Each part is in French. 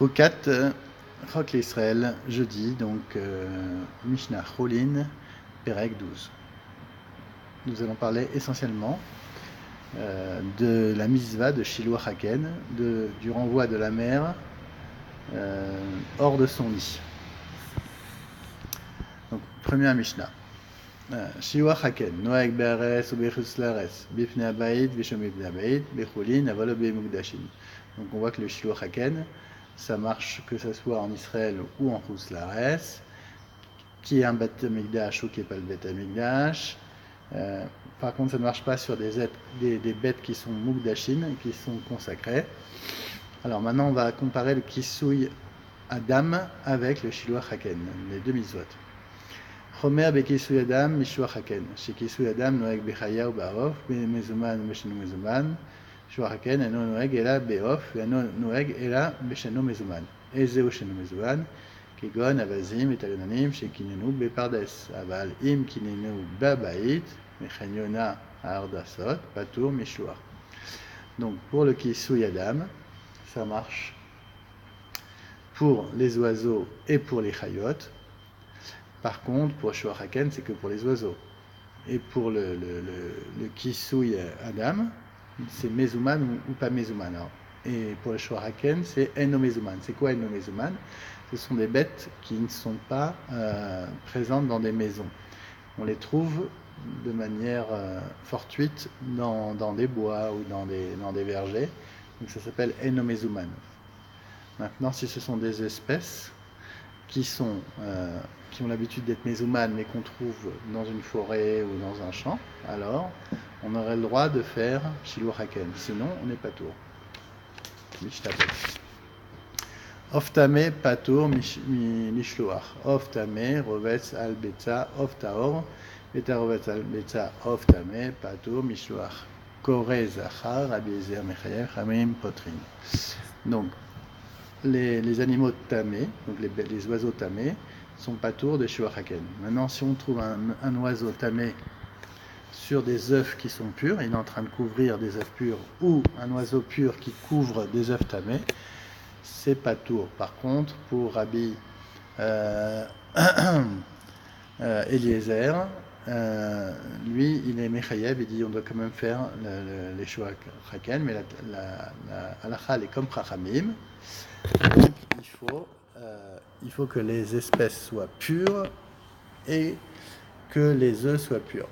Choukat, Chok l'Israël, jeudi, donc Mishnah Cholin, Perek 12. Nous allons parler essentiellement de la mitzvah de Shiloh Haken, du renvoi de la mère hors de son lit. Donc, première Mishnah. Shiloh Haken, Noaek Be'ares ou Bechus Lares, Bifne Abayit, Vishom Bifne Abayit, Becholin, Avalo Be'mukdashin. Donc on voit que le Shiloh Haken, ça marche que ce soit en Israël ou en Chutz La'aretz, qui est un Beth Amikdash ou qui n'est pas le Beth Amikdash. Par contre, ça ne marche pas sur des bêtes qui sont Mukdashin, qui sont consacrées. Alors maintenant, on va comparer le Kisui Adam avec le Shiloh Haken, les deux mitzvot. Chomer bekisui Adam, Mishloh Haken. Chez Kisui Adam, Noeg bechaya ou ba'of, mezuman ou meshenu mezuman. Shiloh Haken, eno Noeg ela be'of, eno Noeg ela meshenu mezuman. Ezeu shenu mezuman, kegon avazim et alonanim, shekinenu bepardes. Aval im kinenu ba'bait, mechanyona ha'ardasot, patour mishloah. Donc pour le Kisui Adam, ça marche pour les oiseaux et pour les chayot. Par contre, pour Shiloh Haken, c'est que pour les oiseaux. Et pour le Kisui Adam, c'est Mezuman ou pas Mezuman. Et pour le Shiloh Haken, c'est Eno Mezuman. C'est quoi Eno Mezuman? Ce sont des bêtes qui ne sont pas présentes dans des maisons. On les trouve de manière fortuite dans des bois ou dans des vergers. Donc ça s'appelle Eno Mezuman. Maintenant, si ce sont des espèces qui ont l'habitude d'être mezouman, mais qu'on trouve dans une forêt ou dans un champ, alors on aurait le droit de faire Shiloh Haken. Sinon, on n'est pas tour. Oftame patour mishloach. Oftame rovetz al betza oftaor. Beta rovetz al betza oftame patour mishloach. Kore zachar rabiezer mechayev chamim potrin. Donc, les animaux tamés, donc les oiseaux tamés, sont patours de Shiloh Haken. Maintenant, si on trouve un oiseau tamé sur des œufs qui sont purs, il est en train de couvrir des œufs purs, ou un oiseau pur qui couvre des œufs tamés, c'est patour. Par contre, pour Rabbi Eliezer, lui, il est mechayev, il dit on doit quand même faire les Shiloh Haken, mais la halakha est comme Chachamim. Donc il faut que les espèces soient pures et que les œufs soient purs.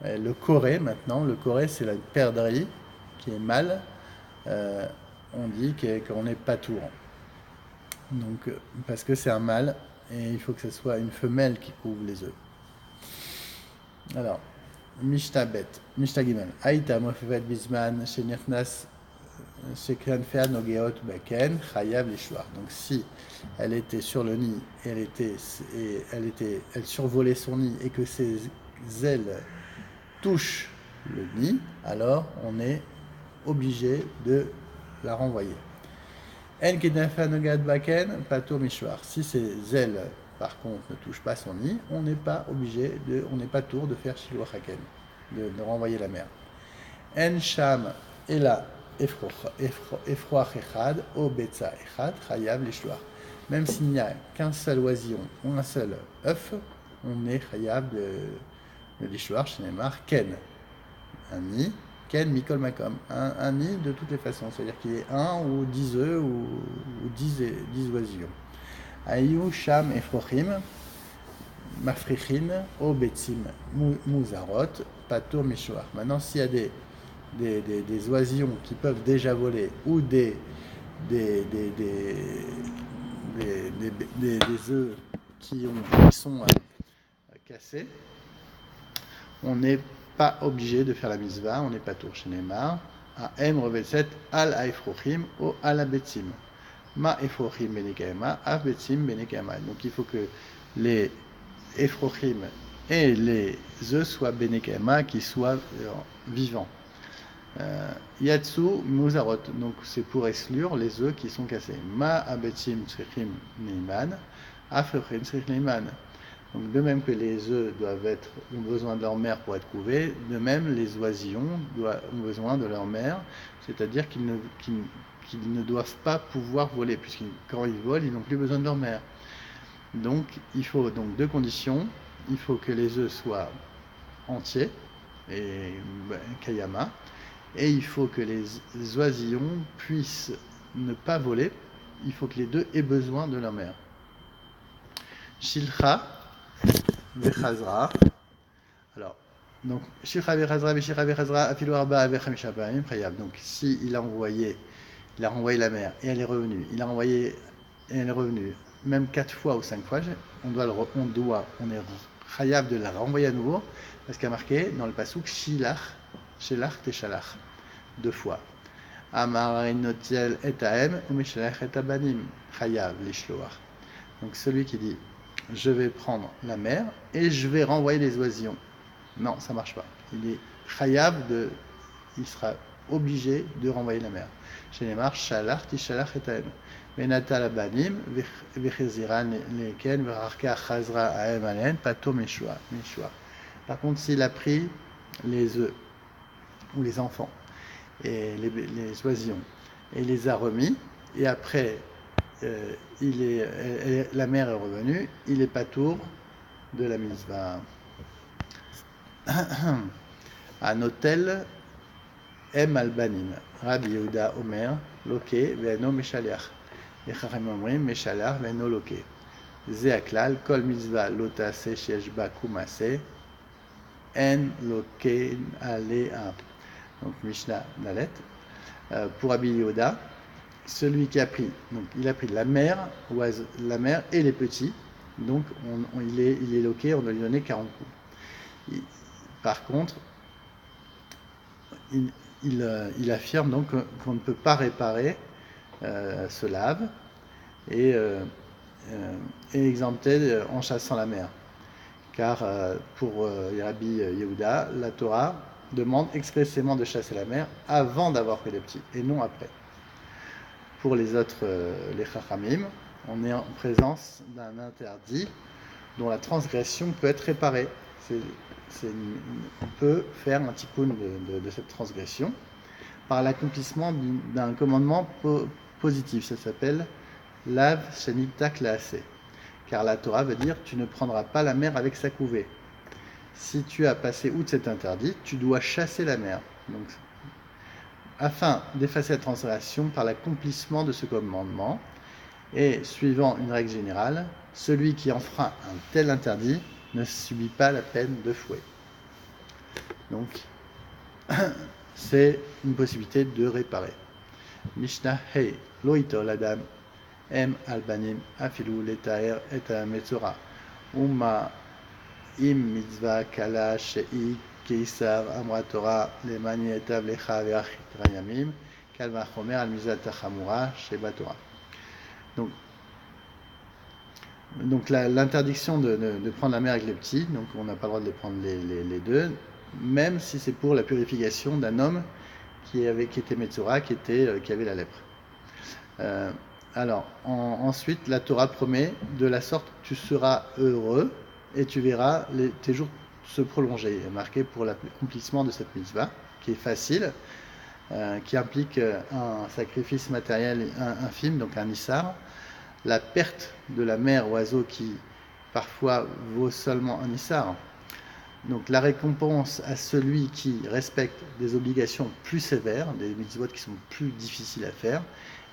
Et le coré maintenant, le coré c'est la perdrix qui est mâle, on dit qu'on n'est pas tour. Donc parce que c'est un mâle et il faut que ce soit une femelle qui couvre les œufs. Alors, Mishnah Bet, Mishnah Gimel, Aïta mofevet bisman shenirnas. Donc si elle était sur le nid et elle survolait son nid et que ses ailes touchent le nid, alors on est obligé de la renvoyer. Si ses ailes par contre ne touchent pas son nid, on n'est pas tour de faire Shiloh Haken, de renvoyer la mère. En sham et là Efroach echad, o betza echad, chayav l'ishloach. Même s'il n'y a qu'un seul oisillon ou un seul œuf, on est chayav de l'ishloach, chez Neymar, ken. Un nid, ken mikol makom. Un nid de toutes les façons, c'est-à-dire qu'il y ait 1 ou 10 œufs ou 10 oisillons. Ayu sham efrochim, mafrichin, o betzim, muzarot, patur mishloach. Maintenant, s'il y a des oisillons qui peuvent déjà voler ou des œufs qui sont cassés, on n'est pas obligé de faire la mitzvah, on n'est pas tour chez Neymar. A em revetset al aefrochim ou al abetzim. Ma efrochim benekaema, abetzim benekaema. Donc il faut que les efrochim et les œufs soient benekaema, qui soient vivants. Yatsu Muzarot, donc c'est pour exclure les œufs qui sont cassés. Ma abetzim tzrichim neiman, afrechim tzrich neiman. Donc de même que les œufs ont besoin de leur mère pour être couvés, de même les oisillons ont besoin de leur mère, c'est-à-dire qu'ils ne doivent pas pouvoir voler, puisque quand ils volent, ils n'ont plus besoin de leur mère. Donc il faut donc deux conditions. Il faut que les œufs soient entiers, et Kayama, et il faut que les oisillons puissent ne pas voler. Il faut que les deux aient besoin de leur mère. Shilcha vechazra. Alors, donc Shilcha vechazra, Shilcha vechazra, afilu arba vechamisha ba'im chayav. Donc si il a renvoyé la mère et elle est revenue, même 4 fois ou 5 fois, on est chayav de la renvoyer à nouveau, parce qu'il y a marqué dans le pasuk Shilach, Shelach Teshalach, 2 fois. Amar inotiel et aem ou mishalach et abanim chayav lishloach. Donc celui qui dit je vais prendre la mère et je vais renvoyer les oisillons, non, ça marche pas. Il sera obligé de renvoyer la mère. Chez les marches, shalach tishalach et aem. Venata la banim vechziran leken verarka chazra aem alen pato meshua. Par contre, s'il a pris les œufs ou les enfants et les oisillons et il les a remis, et après la mère est revenue, il est patour de la mitzvah. Anotel em albanim Rabbi Yehuda Omer loke ve'eno meshaliach echachamim omrim meshaliach ve'eno loke ze aklal kol mitzvah lo ta'aseh sheyesh ba kumaseh en loke alea. Donc Mishnah Dalet, pour Rabbi Yehuda, celui qui a pris, donc il a pris la mère et les petits, donc il est loqué, on doit lui donner 40 coups. Par contre, il affirme donc qu'on ne peut pas réparer ce lave et exempté en chassant la mère. Car pour Rabbi Yehuda, la Torah demande expressément de chasser la mère avant d'avoir pris les petits, et non après. Pour les autres, les Chachamim, on est en présence d'un interdit dont la transgression peut être réparée. On peut faire un tikkun de cette transgression par l'accomplissement d'un commandement positif. Ça s'appelle Lav Shenita Klaase. Car la Torah veut dire tu ne prendras pas la mère avec sa couvée. Si tu as passé outre cet interdit, tu dois chasser la mère. Donc, afin d'effacer la transgression par l'accomplissement de ce commandement, et suivant une règle générale, celui qui enfreint un tel interdit ne subit pas la peine de fouet. Donc, c'est une possibilité de réparer. Mishnah Hey, Loitol Adam, Em Albanim, Afilu Letaer et Metzora, Uma Im Mitzvah Kala Shei Keisar Amra Torah Lemani Etav Lecha Veach Rayamim, Kalva Chomer Al Mizat Tachamura Sheba Torah. Donc l'interdiction de prendre la mère avec les petits, donc on n'a pas le droit de les prendre les deux, même si c'est pour la purification d'un homme qui était Metzora, qui avait la lèpre. Ensuite, la Torah promet de la sorte tu seras heureux et tu verras tes jours se prolonger. Il est marqué pour l'accomplissement de cette mitzvah, qui est facile, qui implique un sacrifice matériel infime, donc un issar, la perte de la mère oiseau qui parfois vaut seulement un issar. Donc la récompense à celui qui respecte des obligations plus sévères, des mitzvot qui sont plus difficiles à faire,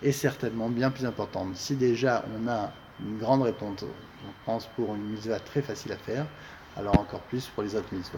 est certainement bien plus importante. Si déjà on a une grande récompense pour une mitzvah très facile à faire, alors encore plus pour les autres mitzvot.